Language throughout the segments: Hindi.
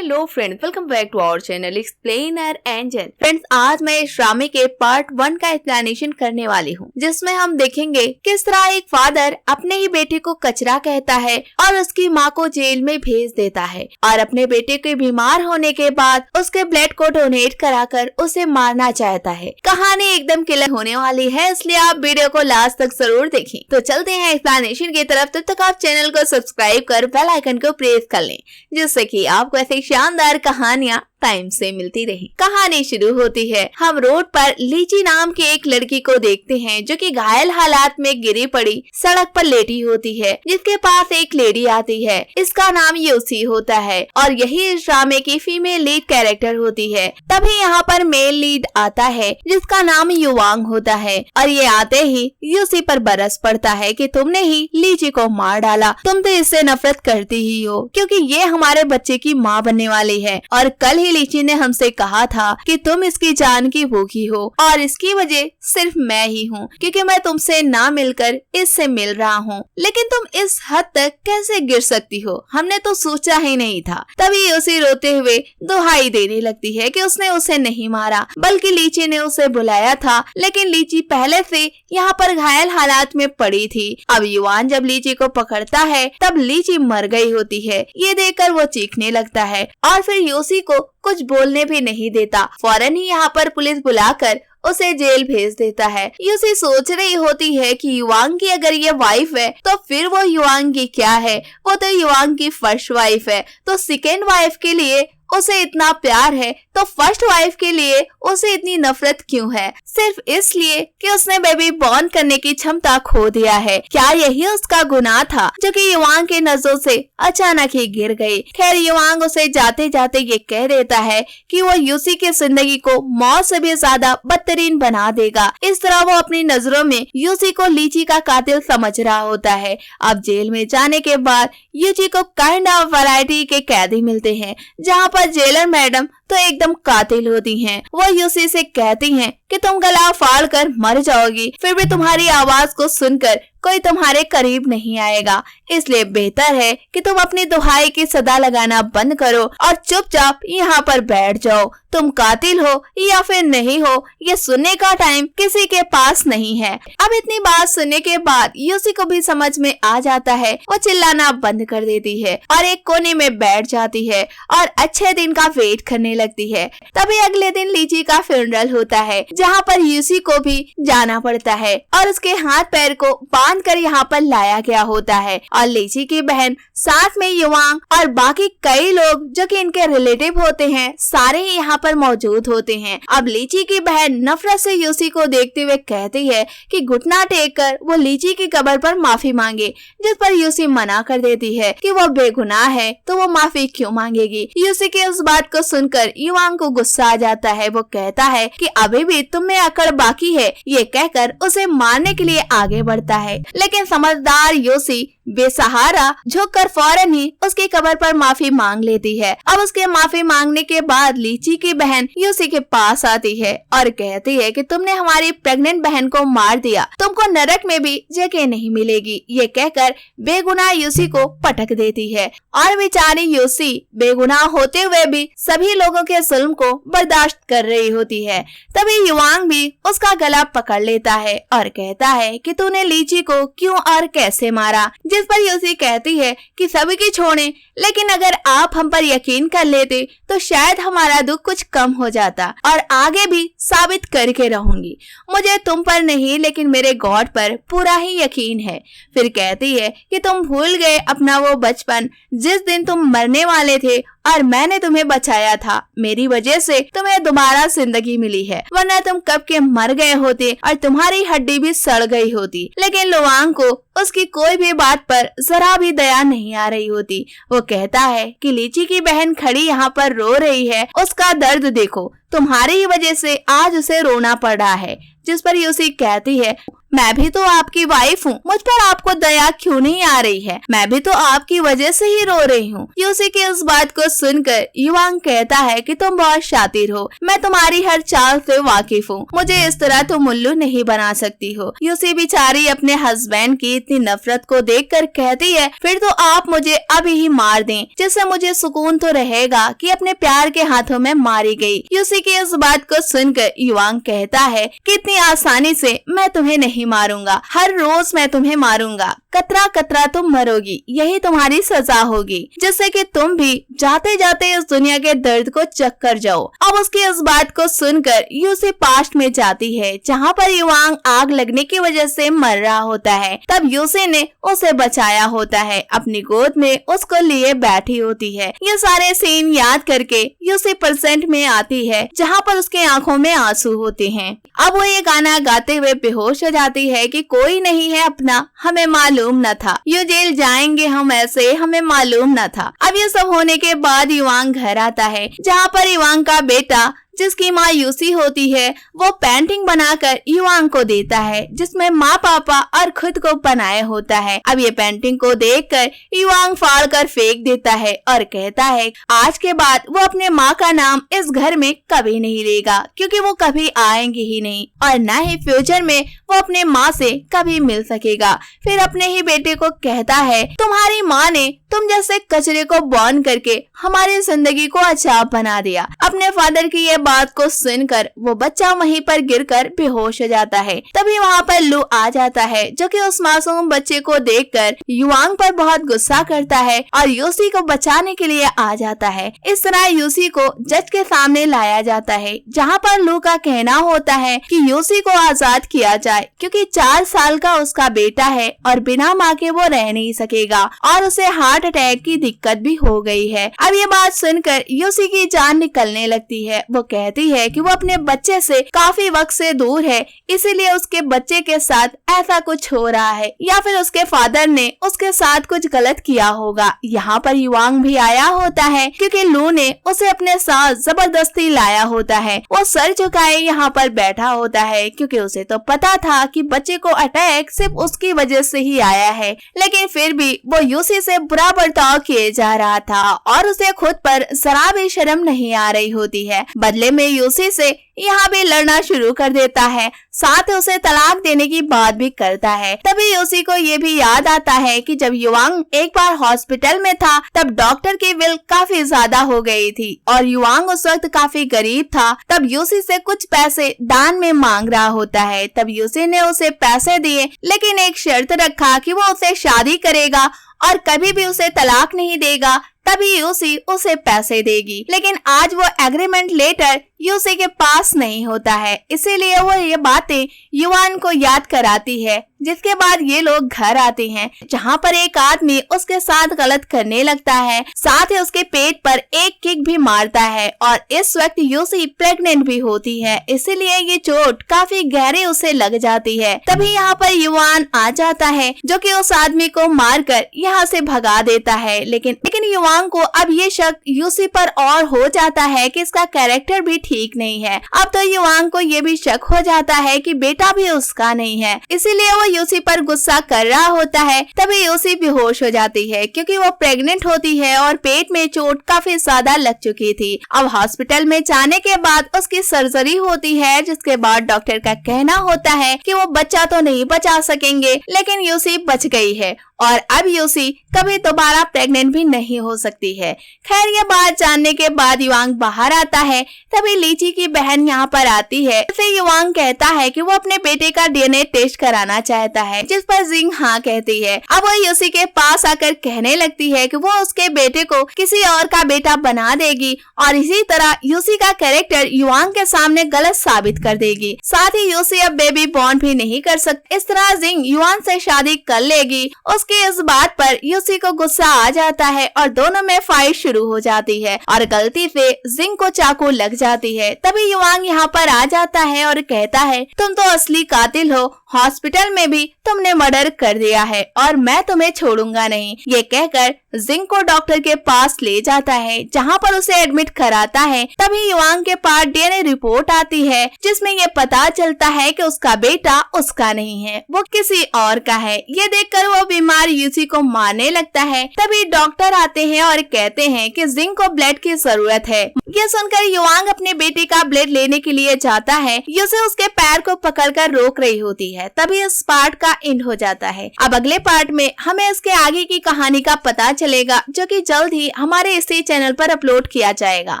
Hello friends, welcome back to our channel explainer angel. Friends, आज मैं इस ड्रामे के पार्ट 1 का एक्सप्लेनेशन करने वाली हूँ, जिसमें हम देखेंगे किस तरह एक फादर अपने ही बेटे को कचरा कहता है और उसकी माँ को जेल में भेज देता है और अपने बेटे के बीमार होने के बाद उसके ब्लड को डोनेट कराकर उसे मारना चाहता है। कहानी एकदम किलर होने वाली है, इसलिए आप वीडियो को लास्ट तक जरूर देखें। तो चलते हैं एक्सप्लेनेशन की तरफ। तब तक आप चैनल को सब्सक्राइब कर बेल आइकन को प्रेस कर लें, जिससे कि आपको ऐसे शानदार कहानियां टाइम से मिलती रही। कहानी शुरू होती है। हम रोड पर लीची नाम की एक लड़की को देखते हैं, जो कि घायल हालात में गिरी पड़ी सड़क पर लेटी होती है, जिसके पास एक लेडी आती है। इसका नाम यूसी होता है और यही इस ड्रामे की फीमेल लीड कैरेक्टर होती है। तभी यहाँ पर मेल लीड आता है, जिसका नाम युवांग होता है और ये आते ही यूसी पर बरस पड़ता है कि तुमने ही लीची को मार डाला, तुम तो इससे नफरत करती ही हो, क्योंकि ये हमारे बच्चे की माँ बनने वाली है और कल ही लीची ने हमसे कहा था कि तुम इसकी जान की भूखी हो और इसकी वजह सिर्फ मैं ही हूँ, क्योंकि मैं तुमसे ना मिलकर इससे मिल रहा हूँ। लेकिन तुम इस हद तक कैसे गिर सकती हो, हमने तो सोचा ही नहीं था। तभी उसे रोते हुए दुहाई देने लगती है कि उसने उसे नहीं मारा, बल्कि लीची ने उसे बुलाया था। लेकिन लीची पहले से यहाँ पर घायल हालात में पड़ी थी। अब युवान जब लीची को पकड़ता है तब लीची मर गई होती है। ये देखकर वो चीखने लगता है और फिर यूसी को कुछ बोलने भी नहीं देता। फौरन ही यहाँ पर पुलिस बुलाकर उसे जेल भेज देता है। यूसी सोच रही होती है कि युवांग की अगर ये वाइफ है तो फिर वो युवांग की क्या है, वो तो युवांग की फर्स्ट वाइफ है, तो सेकेंड वाइफ के लिए उसे इतना प्यार है तो फर्स्ट वाइफ के लिए उसे इतनी नफरत क्यों है? सिर्फ इसलिए कि उसने बेबी बॉर्न करने की क्षमता खो दिया है। क्या यही उसका गुनाह था जो कि युवांग के नजरों से अचानक ही गिर गई? खैर, युवांग उसे जाते जाते ये कह देता है कि वो यूसी की जिंदगी को मौत से भी ज्यादा बदतरीन बना देगा। इस तरह वो अपनी नजरों में यूसी को लीची का कातिल समझ रहा होता है। अब जेल में जाने के बाद यूची को काइंड ऑफ वैरायटी के कैदी मिलते हैं, जहाँ पर जेलर मैडम तो एकदम कातिल होती हैं। वो यूसी से कहती हैं कि तुम गला फाड़ कर मर जाओगी, फिर भी तुम्हारी आवाज को सुनकर कोई तुम्हारे करीब नहीं आएगा, इसलिए बेहतर है कि तुम अपनी दुहाई की सदा लगाना बंद करो और चुपचाप यहाँ पर बैठ जाओ। तुम कातिल हो या फिर नहीं हो, ये सुनने का टाइम किसी के पास नहीं है। अब इतनी बात सुनने के बाद यूसी को भी समझ में आ जाता है। वो चिल्लाना बंद कर देती है और एक कोने में बैठ जाती है और अच्छे दिन का वेट करने लगती है। तभी अगले दिन लीची का फ्यूनरल होता है, जहाँ पर यूसी को भी जाना पड़ता है और उसके हाथ पैर को बांध कर यहाँ पर लाया गया होता है और लीची की बहन साथ में युवांग और बाकी कई लोग जो कि इनके रिलेटिव होते हैं, सारे ही यहाँ पर मौजूद होते हैं। अब लीची की बहन नफरत से यूसी को देखते हुए कहती है कि घुटना टेक कर वो लीची की कब्र पर माफी मांगे, जिस पर यूसी मना कर देती है कि वो बेगुनाह है तो वो माफी क्यों मांगेगी। यूसी की उस बात को सुनकर युवांग को गुस्सा आ जाता है। वो कहता है कि अभी भी तुम में अकड़ बाकी है, ये कहकर उसे मारने के लिए आगे बढ़ता है। लेकिन समझदार यूसी बेसहारा झुककर फौरन ही उसकी कब्र पर माफी मांग लेती है। अब उसके माफी मांगने के बाद लीची की बहन यूसी के पास आती है और कहती है कि तुमने हमारी प्रेग्नेंट बहन को मार दिया, तुमको नरक में भी जगह नहीं मिलेगी। ये कहकर बेगुनाह यूसी को पटक देती है और बेचारी यूसी बेगुनाह होते हुए भी सभी लोगों के जुल्म को बर्दाश्त कर रही होती है। तभी युवांग भी उसका गला पकड़ लेता है और कहता है कि तूने लीची को क्यों और कैसे मारा, जिस पर यूसी कहती है कि सभी की छोड़े, लेकिन अगर आप हम पर यकीन कर लेते तो शायद हमारा दुख कुछ कम हो जाता और आगे भी साबित करके रहूंगी। मुझे तुम पर नहीं लेकिन मेरे गॉड पर पूरा ही यकीन है। फिर कहती है कि तुम भूल गए अपना वो बचपन जिस दिन तुम मरने वाले थे और मैंने तुम्हें बचाया था। मेरी वजह से तुम्हें दोबारा जिंदगी मिली है, वरना तुम कब के मर गए होते और तुम्हारी हड्डी भी सड़ गई होती। लेकिन लुवांग को उसकी कोई भी बात पर जरा भी दया नहीं आ रही होती। वो कहता है कि लीची की बहन खड़ी यहाँ पर रो रही है, उसका दर्द देखो, तुम्हारी ही वजह से आज उसे रोना पड़ रहा है। जिस पर यूसी कहती है मैं भी तो आपकी वाइफ हूँ, मुझ पर आपको दया क्यों नहीं आ रही है? मैं भी तो आपकी वजह से ही रो रही हूँ। यूसी की इस बात को सुनकर युवांग कहता है कि तुम बहुत शातिर हो, मैं तुम्हारी हर चाल से वाकिफ हूँ, मुझे इस तरह तुम उल्लू नहीं बना सकती हो। यूसी बेचारी अपने हस्बैंड की इतनी नफरत को देखकर कहती है, फिर तो आप मुझे अभी ही मार दें, जिससे मुझे सुकून तो रहेगा कि अपने प्यार के हाथों में मारी गई। यूसी की इस बात को सुनकर युवांग कहता है कि इतनी आसानी से मैं तुम्हें नहीं मारूंगा, हर रोज मैं तुम्हें मारूंगा, कतरा कतरा तुम मरोगी, यही तुम्हारी सजा होगी, जिससे कि तुम भी जाते जाते इस दुनिया के दर्द को चख कर जाओ। अब उसकी इस बात को सुनकर यूसी पास्ट में जाती है, जहाँ पर युवांग आग लगने की वजह से मर रहा होता है। तब यूसी ने उसे बचाया होता है, अपनी गोद में उसको लिए बैठी होती है। ये सारे सीन याद करके यूसी प्रेजेंट में आती है, जहाँ पर उसके आंखों में आंसू होते हैं। अब वो ये गाना गाते हुए बेहोश हो जाती है कि कोई नहीं है अपना, हमें मालूम न था, यूं जेल जाएंगे हम ऐसे, हमें मालूम न था। अब ये सब होने के बाद युवांग घर आता है, जहाँ पर युवांग का बेटा जिसकी माँ यूसी होती है वो पेंटिंग बनाकर युवांग को देता है, जिसमें माँ पापा और खुद को बनाए होता है। अब ये पेंटिंग को देखकर युवांग फाड़ कर फेंक देता है और कहता है आज के बाद वो अपने माँ का नाम इस घर में कभी नहीं लेगा, क्योंकि वो कभी आएंगे ही नहीं और न ही फ्यूचर में वो अपने माँ से कभी मिल सकेगा। फिर अपने ही बेटे को कहता है तुम्हारी माँ ने तुम जैसे कचरे को बर्न करके हमारी जिंदगी को अच्छा बना दिया। अपने फादर की ये बात को सुनकर वो बच्चा वहीं पर गिरकर बेहोश हो जाता है। तभी वहाँ पर लू आ जाता है, जो कि उस मासूम बच्चे को देखकर युवांग पर बहुत गुस्सा करता है और यूसी को बचाने के लिए आ जाता है। इस तरह यूसी को जज के सामने लाया जाता है, जहाँ पर लू का कहना होता है कि यूसी को आजाद किया जाए, क्योंकि 4 साल का उसका बेटा है और बिना माँ के वो रह नहीं सकेगा और उसे हार्ट अटैक की दिक्कत भी हो गई है। अब ये बात सुनकर यूसी की जान निकलने लगती है। वो कहती है कि वो अपने बच्चे से काफी वक्त से दूर है, इसीलिए उसके बच्चे के साथ ऐसा कुछ हो रहा है, या फिर उसके फादर ने उसके साथ कुछ गलत किया होगा। यहाँ पर युवांग भी आया होता है, क्योंकि लू ने उसे अपने साथ जबरदस्ती लाया होता है। वो सर झुकाए यहाँ पर बैठा होता है, क्योंकि उसे तो पता था कि बच्चे को अटैक सिर्फ उसकी वजह से ही आया है, लेकिन फिर भी वो यूसी से बुरा बर्ताव किए जा रहा था और उसे खुद पर जरा भी शर्म नहीं आ रही होती है। बदले में यूसी से यहाँ भी लड़ना शुरू कर देता है, साथ उसे तलाक देने की बात भी करता है। तभी यूसी को ये भी याद आता है कि जब युवांग एक बार हॉस्पिटल में था तब डॉक्टर की बिल काफी ज्यादा हो गई थी और युवांग उस वक्त काफी गरीब था। तब यूसी से कुछ पैसे दान में मांग रहा होता है। तब यूसी ने उसे पैसे दिए, लेकिन एक शर्त रखा कि वो उसे शादी करेगा और कभी भी उसे तलाक नहीं देगा, तभी यूसी उसे पैसे देगी। लेकिन आज वो एग्रीमेंट लेटर यूसी के पास नहीं होता है, इसीलिए वो ये बातें युवान को याद कराती है। जिसके बाद ये लोग घर आते हैं, जहाँ पर एक आदमी उसके साथ गलत करने लगता है, साथ ही उसके पेट पर एक किक भी मारता है और इस वक्त यूसी प्रेग्नेंट भी होती है, इसीलिए ये चोट काफी गहरी उसे लग जाती है। तभी यहाँ पर युवान आ जाता है, जो कि उस आदमी को मारकर यहाँ से भगा देता है। लेकिन युवान को अब ये शक यूसी पर और हो जाता है कि इसका कैरेक्टर भी ठीक नहीं है। अब तो युवान को ये भी शक हो जाता है कि बेटा भी उसका नहीं है, इसीलिए वो यूसी पर गुस्सा कर रहा होता है। तभी यूसी बेहोश हो जाती है, क्योंकि वो प्रेग्नेंट होती है और पेट में चोट काफी ज्यादा लग चुकी थी। अब हॉस्पिटल में जाने के बाद उसकी सर्जरी होती है, जिसके बाद डॉक्टर का कहना होता है कि वो बच्चा तो नहीं बचा सकेंगे, लेकिन यूसी बच गई है और अब यूसी कभी दोबारा प्रेग्नेंट भी नहीं हो सकती है। खैर ये बात जानने के बाद युवांग बाहर आता है। तभी लीची की बहन यहाँ पर आती है। फिर युवांग कहता है कि वो अपने बेटे का डीएनए टेस्ट कराना चाहता है, जिस पर जिंग हाँ कहती है। अब वो यूसी के पास आकर कहने लगती है कि वो उसके बेटे को किसी और का बेटा बना देगी और इसी तरह यूसी का कैरेक्टर युवांग के सामने गलत साबित कर देगी। साथ ही यूसी अब बेबी बॉर्न भी नहीं कर सकती। इस तरह जिंग युवांग से शादी कर लेगी। उसकी इस बात पर यूसी को गुस्सा आ जाता है और दोनों में फाइट शुरू हो जाती है और गलती से जिंग को चाकू लग जाती है। तभी युवांग यहाँ पर आ जाता है और कहता है तुम तो असली कातिल हो, हॉस्पिटल में भी तुमने मर्डर कर दिया है और मैं तुम्हें छोड़ूंगा नहीं। ये कहकर जिंग को डॉक्टर के पास ले जाता है जहाँ पर उसे एडमिट कराता है। तभी युआंग के पास डीएनए रिपोर्ट आती है जिसमें ये पता चलता है कि उसका बेटा उसका नहीं है, वो किसी और का है। ये देखकर वो बीमार यूसी को मारने लगता है। तभी डॉक्टर आते हैं और कहते हैं कि जिंग को ब्लड की जरूरत है। ये सुनकर युआंग अपने बेटे का ब्लड लेने के लिए जाता है। यूसी उसके पैर को पकड़कर रोक रही होती है। तभी इस पार्ट का एंड हो जाता है। अब अगले पार्ट में हमें इसके आगे की कहानी का पता चलेगा, जो कि जल्द ही हमारे इसी चैनल पर अपलोड किया जाएगा।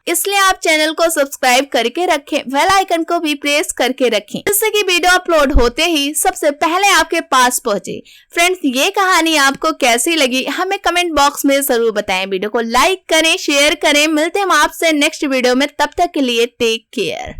इसलिए आप चैनल को सब्सक्राइब करके रखें, बेल आइकन को भी प्रेस करके रखें, जिससे कि वीडियो अपलोड होते ही सबसे पहले आपके पास पहुंचे। फ्रेंड्स, ये कहानी आपको कैसी लगी हमें कमेंट बॉक्स में जरूर बताएं। वीडियो को लाइक करें, शेयर करें। मिलते हैं आपसे नेक्स्ट वीडियो में, तब तक के लिए टेक केयर।